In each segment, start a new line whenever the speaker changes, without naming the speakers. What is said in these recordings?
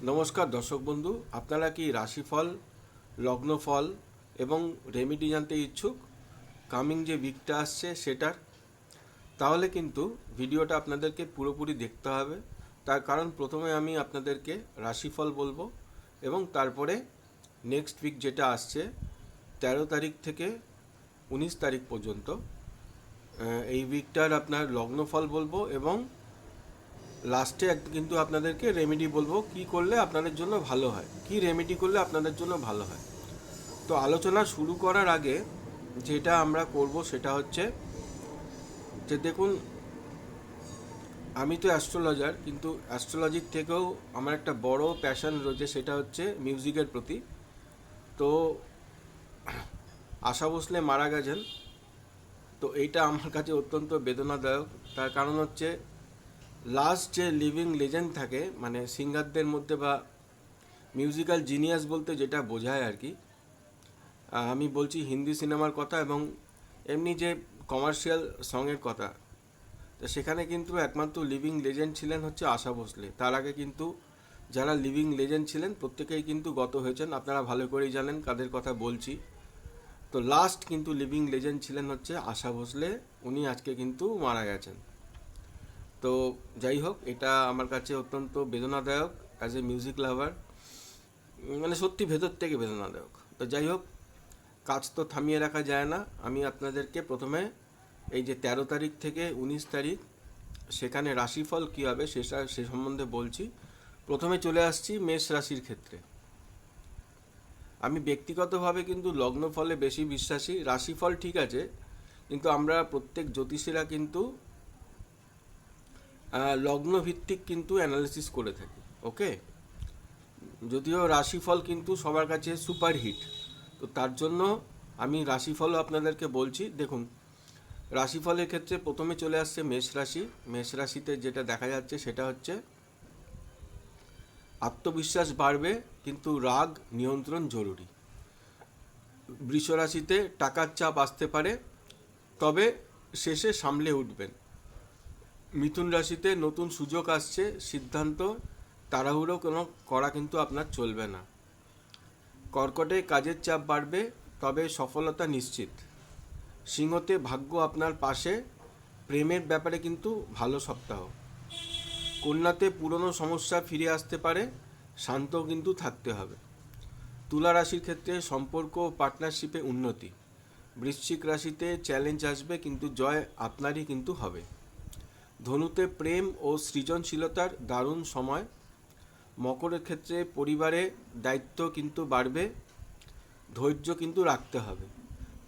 নমস্কার দর্শক বন্ধু, আপনারা কি রাশিফল, লগ্নফল এবং রেমেডি জানতে ইচ্ছুক কামিং যে উইকটা আসছে সেটার? তাহলে কিন্তু ভিডিওটা আপনাদেরকে পুরোপুরি দেখতে হবে। তার কারণ প্রথমে আমি আপনাদেরকে রাশিফল বলবো এবং তারপরে নেক্সট উইক যেটা আসছে 13 তারিখ থেকে 19 তারিখ পর্যন্ত এই উইকটার আপনার লগ্নফল বলবো এবং লাস্টে কিন্তু আপনাদেরকে রেমেডি বলবো কি করলে আপনাদের জন্য ভালো হয়, কি রেমেডি করলে আপনাদের জন্য ভালো হয়। তো আলোচনা শুরু করার আগে যেটা আমরা করব সেটা হচ্ছে যে দেখুন, আমি তো অ্যাস্ট্রোলজার, কিন্তু অ্যাস্ট্রোলজির থেকেও আমার একটা বড় প্যাশন রয়েছে, সেটা হচ্ছে মিউজিকের প্রতি। তো আশা ভোসলে মারা গেছেন, তো এইটা আমার কাছে অত্যন্ত বেদনাদায়ক। তার কারণ হচ্ছে লাস্ট যে লিভিং লেজেন্ড থাকে, মানে সিঙ্গারদের মধ্যে বা মিউজিক্যাল জিনিয়াস বলতে যেটা বোঝায় আর কি, আমি বলছি হিন্দি সিনেমার কথা এবং এমনি যে কমার্শিয়াল সঙের কথা। তো সেখানে কিন্তু একমাত্র লিভিং লেজেন্ড ছিলেন হচ্ছে আশা ভোসলে। তার আগে কিন্তু যারা লিভিং লেজেন্ড ছিলেন প্রত্যেকেই কিন্তু গত হয়েছেন, আপনারা ভালো করেই জানেন কাদের কথা বলছি। তো লাস্ট কিন্তু লিভিং লেজেন্ড ছিলেন হচ্ছে আশা ভোসলে, উনি আজকে কিন্তু মারা গেছেন। তো যাই হোক, এটা আমার কাছে অত্যন্ত বেদনাদায়ক অ্যাজ এ মিউজিক লাভার, মানে সত্যি ভেতর থেকে বেদনাদায়ক। তো যাই হোক, কাজ তো থামিয়ে রাখা যায় না। আমি আপনাদেরকে প্রথমে এই যে 13 তারিখ থেকে 19 তারিখ সেখানে রাশিফল কী হবে সে সম্বন্ধে বলছি। প্রথমে চলে আসছি মেষ রাশির ক্ষেত্রে। আমি ব্যক্তিগতভাবে কিন্তু লগ্নফলে বেশি বিশ্বাসী। রাশিফল ঠিক আছে, কিন্তু আমরা প্রত্যেক জ্যোতিষীরা কিন্তু লগ্নভিত্তিক কিন্তু অ্যানালিসিস করে থাকি। ওকে, যদিও রাশিফল কিন্তু সবার কাছে সুপারহিট, তো তার জন্য আমি রাশিফলও আপনাদেরকে বলছি। দেখুন, রাশিফলের ক্ষেত্রে প্রথমে চলে আসছে মেষ রাশি। মেষ রাশিতে যেটা দেখা যাচ্ছে সেটা হচ্ছে আত্মবিশ্বাস বাড়বে, কিন্তু রাগ নিয়ন্ত্রণ জরুরি। বৃষ রাশিতে টাকার চাপ আসতে পারে, তবে শেষে সামলে উঠবেন। মিথুন রাশিতে নতুন সুযোগ আসছে, সিদ্ধান্ত তাড়াহুড়ো কোনো করা কিন্তু আপনার চলবে না। কর্কটে কাজের চাপ বাড়বে, তবে সফলতা নিশ্চিত। সিংহতে ভাগ্য আপনার পাশে, প্রেমের ব্যাপারে কিন্তু ভালো সপ্তাহ। কন্যাতে পুরনো সমস্যা ফিরে আসতে পারে, শান্ত কিন্তু থাকতে হবে। তুলা রাশির ক্ষেত্রে সম্পর্ক ও পার্টনারশিপে উন্নতি। বৃশ্চিক রাশিতে চ্যালেঞ্জ আসবে, কিন্তু জয় আপনারই কিন্তু হবে। ধনুতে প্রেম ও সৃজনশীলতার দারুণ সময়। মকরের ক্ষেত্রে পরিবারে দায়িত্ব কিন্তু বাড়বে, ধৈর্য কিন্তু রাখতে হবে।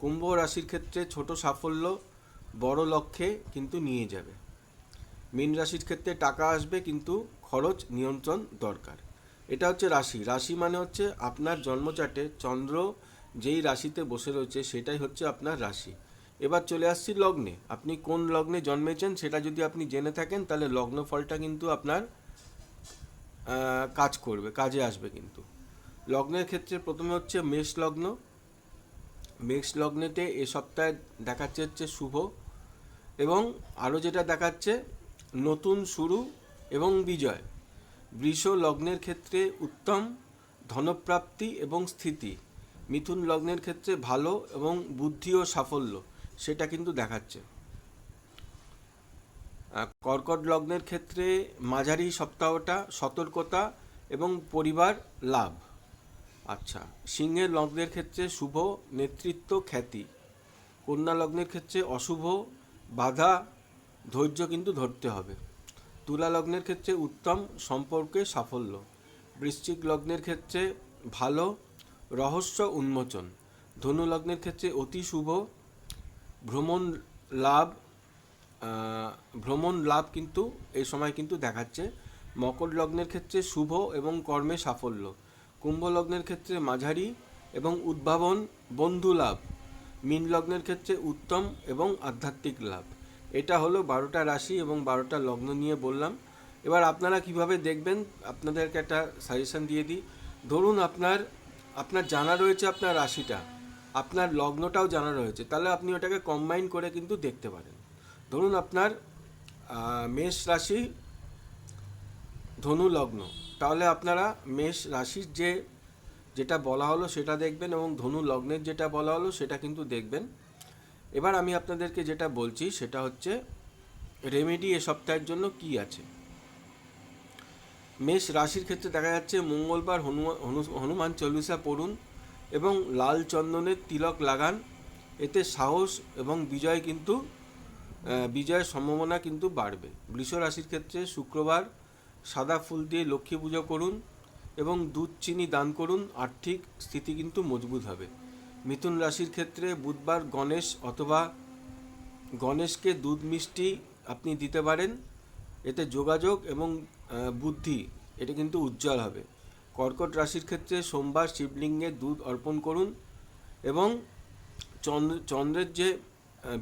কুম্ভ রাশির ক্ষেত্রে ছোট সাফল্য বড় লক্ষ্যে কিন্তু নিয়ে যাবে। মীন রাশির ক্ষেত্রে টাকা আসবে, কিন্তু খরচ নিয়ন্ত্রণ দরকার। এটা হচ্ছে রাশি। রাশি মানে হচ্ছে আপনার জন্মচার্টে চন্দ্র যেই রাশিতে বসে রয়েছে সেটাই হচ্ছে আপনার রাশি। এবার চলে আসছি লগ্নে। আপনি কোন লগ্নে জন্মেছেন সেটা যদি আপনি জেনে থাকেন তাহলে লগ্ন ফলটা কিন্তু আপনার কাজ করবে, কাজে আসবে। কিন্তু লগ্নের ক্ষেত্রে প্রথমে হচ্ছে মেষ লগ্ন। মেষ লগ্নেতে এ সপ্তাহে দেখাচ্ছে হচ্ছে শুভ, এবং আরও যেটা দেখাচ্ছে নতুন শুরু এবং বিজয়। বৃষ লগ্নের ক্ষেত্রে উত্তম ধনপ্রাপ্তি এবং স্থিতি। মিথুন লগ্নের ক্ষেত্রে ভালো এবং বুদ্ধি ও সাফল্য, সেটা কিন্তু দেখাচ্ছে। কর্কট লগ্নের ক্ষেত্রে মাঝারি সপ্তাহটা, সতর্কতা এবং পরিবার লাভ। আচ্ছা, সিংহের লগ্নের ক্ষেত্রে শুভ নেতৃত্ব খ্যাতি। কন্যা লগ্নের ক্ষেত্রে অশুভ বাধা, ধৈর্য কিন্তু ধরতে হবে। তুলা লগ্নের ক্ষেত্রে উত্তম সম্পর্কে সাফল্য। বৃশ্চিক লগ্নের ক্ষেত্রে ভালো রহস্য উন্মোচন। ধনু লগ্নের ক্ষেত্রে অতি শুভ ভ্রমণ লাভ। ভ্রমণ লাভ কিন্তু এই সময় কিন্তু দেখাচ্ছে। মকর লগ্নের ক্ষেত্রে শুভ এবং কর্মে সাফল্য। কুম্ভ লগ্নের ক্ষেত্রে মাঝারি এবং উদ্ভাবন বন্ধু লাভ। মীন লগ্নের ক্ষেত্রে উত্তম এবং আধ্যাত্মিক লাভ। এটা হলো 12টা রাশি এবং 12টা লগ্ন নিয়ে বললাম। এবার আপনারা কিভাবে দেখবেন আপনাদেরকে একটা সাজেশন দিয়ে দিই। ধরুন আপনার আপনার জানা রয়েছে আপনার রাশিটা, আপনার লগ্নটাও জানা রয়েছে, তাহলে আপনি ওটাকে কম্বাইন করে কিন্তু দেখতে পারেন। ধরুন আপনার মেষ রাশি, ধনু লগ্ন, তাহলে আপনারা মেষ রাশির যেটা বলা হলো সেটা দেখবেন এবং ধনু লগ্নের যেটা বলা হলো সেটা কিন্তু দেখবেন। এবার আমি আপনাদেরকে যেটা বলছি সেটা হচ্ছে রেমেডি এ সপ্তাহের জন্য কি আছে। মেষ রাশির ক্ষেত্রে দেখা যাচ্ছে মঙ্গলবার হনুমান চল্লিশা পড়ুন এবং লাল চন্দনের তিলক লাগান। এতে সাহস এবং বিজয়ের সম্ভাবনা কিন্তু বাড়বে। বৃষ রাশির ক্ষেত্রে শুক্রবার সাদা ফুল দিয়ে লক্ষ্মী পুজো করুন এবং দুধ চিনি দান করুন, আর্থিক স্থিতি কিন্তু মজবুত হবে। মিথুন রাশির ক্ষেত্রে বুধবার গণেশকে দুধ মিষ্টি আপনি দিতে পারেন, এতে যোগাযোগ এবং বুদ্ধি এটা কিন্তু উজ্জ্বল হবে। কর্কট রাশির ক্ষেত্রে সোমবার শিবলিঙ্গে দুধ অর্পণ করুন এবং চন্দ্রের যে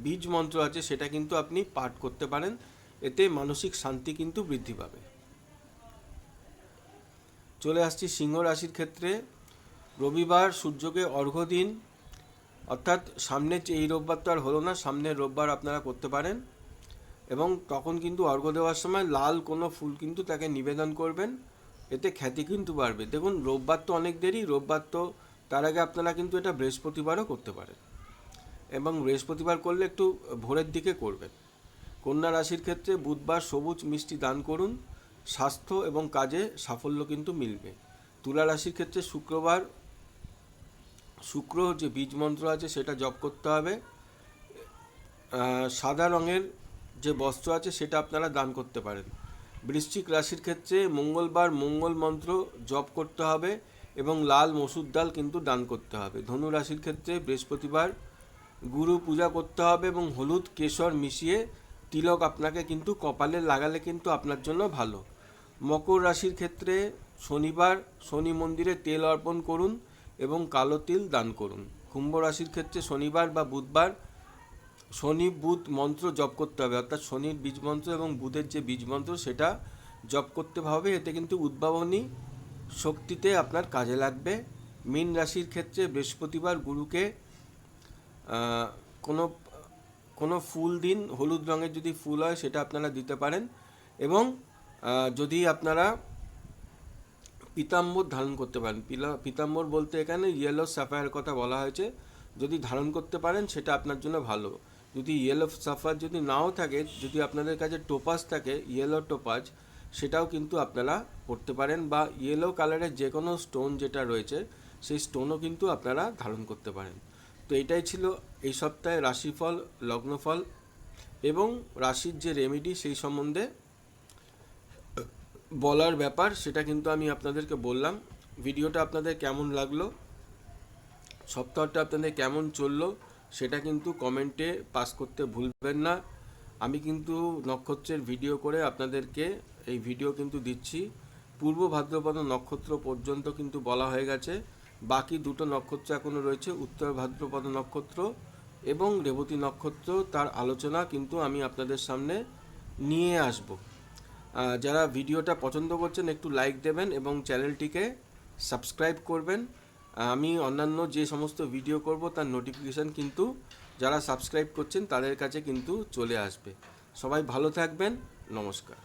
বীজ মন্ত্র আছে সেটা কিন্তু আপনি পাঠ করতে পারেন, এতে মানসিক শান্তি কিন্তু বৃদ্ধি পাবে। চলে আসছি সিংহ রাশির ক্ষেত্রে। রবিবার সূর্যকে অর্ঘ্য দিন, অর্থাৎ এই রোববার তো আর হলো না, সামনের রোববার আপনারা করতে পারেন এবং তখন কিন্তু অর্ঘ্য দেওয়ার সময় লাল কোনো ফুল কিন্তু তাকে নিবেদন করবেন, এতে খ্যাতি কিন্তু বাড়বে। দেখুন রোববার তো অনেক দেরি, রোববার তো তার আগে আপনারা কিন্তু এটা বৃহস্পতিবারও করতে পারেন এবং বৃহস্পতিবার করলে একটু ভোরের দিকে করবেন। কন্যা রাশির ক্ষেত্রে বুধবার সবুজ মিষ্টি দান করুন, স্বাস্থ্য এবং কাজে সাফল্য কিন্তু মিলবে। তুলা রাশির ক্ষেত্রে শুক্র যে বীজ মন্ত্র আছে সেটা জপ করতে হবে। সাদা রঙের যে বস্ত্র আছে সেটা আপনারা দান করতে পারেন। বৃশ্চিক রাশির ক্ষেত্রে মঙ্গলবার মঙ্গল মন্ত্র জপ করতে হবে এবং লাল মসুর ডাল কিন্তু দান করতে হবে। ধনু রাশির ক্ষেত্রে বৃহস্পতিবার গুরু পূজা করতে হবে এবং হলুদ কেশর মিশিয়ে তিলক আপনাকে কিন্তু কপালে লাগালে কিন্তু আপনার জন্য ভালো। মকর রাশির ক্ষেত্রে শনিবার শনি মন্দিরে তেল অর্পণ করুন এবং কালো তিল দান করুন। কুম্ভ রাশির ক্ষেত্রে শনিবার বা বুধবার শনি বুধ মন্ত্র জপ করতে হবে, অর্থাৎ শনির বীজ মন্ত্র এবং বুধের যে বীজ মন্ত্র সেটা জপ করতে হবে, এতে কিন্তু উদ্ভাবনী শক্তিতে আপনার কাজে লাগবে। মীন রাশির ক্ষেত্রে বৃহস্পতিবার গুরুকে কোনো ফুল দিন, হলুদ রঙের যদি ফুল হয় সেটা আপনারা দিতে পারেন এবং যদি আপনারা পীতাম্বর ধারণ করতে পারেন, পীতাম্বর বলতে এখানে ইয়েলো সাফায়ার কথা বলা হয়েছে, যদি ধারণ করতে পারেন সেটা আপনার জন্য ভালো। যদি ইয়েলো সাফায়ার যদি নাও থাকে, যদি আপনাদের কাছে টোপাজ থাকে, ইয়েলো টোপাজ, সেটাও কিন্তু আপনারা করতে পারেন, বা ইয়েলো কালারের যে কোনো স্টোন যেটা রয়েছে সেই স্টোনও কিন্তু আপনারা ধারণ করতে পারেন। তো এটাই ছিল এই সপ্তাহে রাশিফল, লগ্নফল এবং রাশির যে রেমেডি সেই সম্বন্ধে বলার ব্যাপার, সেটা কিন্তু আমি আপনাদেরকে বললাম। ভিডিওটা আপনাদের কেমন লাগলো, সপ্তাহটা আপনাদের কেমন চললো সেটা কিন্তু কমেন্টে পাস করতে ভুলবেন না। আমি কিন্তু নক্ষত্রের ভিডিও করে আপনাদেরকে এই ভিডিও কিন্তু দিচ্ছি। পূর্ব ভাদ্রপদ নক্ষত্র পর্যন্ত কিন্তু বলা হয়ে গেছে, বাকি দুটো নক্ষত্র এখনও রয়েছে, উত্তর ভাদ্রপদ নক্ষত্র এবং রেবতী নক্ষত্র, তার আলোচনা কিন্তু আমি আপনাদের সামনে নিয়ে আসব। যারা ভিডিওটা পছন্দ করছেন একটু লাইক দেবেন এবং চ্যানেলটিকে সাবস্ক্রাইব করবেন। আমি অন্যান্য যে সমস্ত ভিডিও করব তার নোটিফিকেশান কিন্তু যারা সাবস্ক্রাইব করছেন তাদের কাছে কিন্তু চলে আসবে। সবাই ভালো থাকবেন, নমস্কার।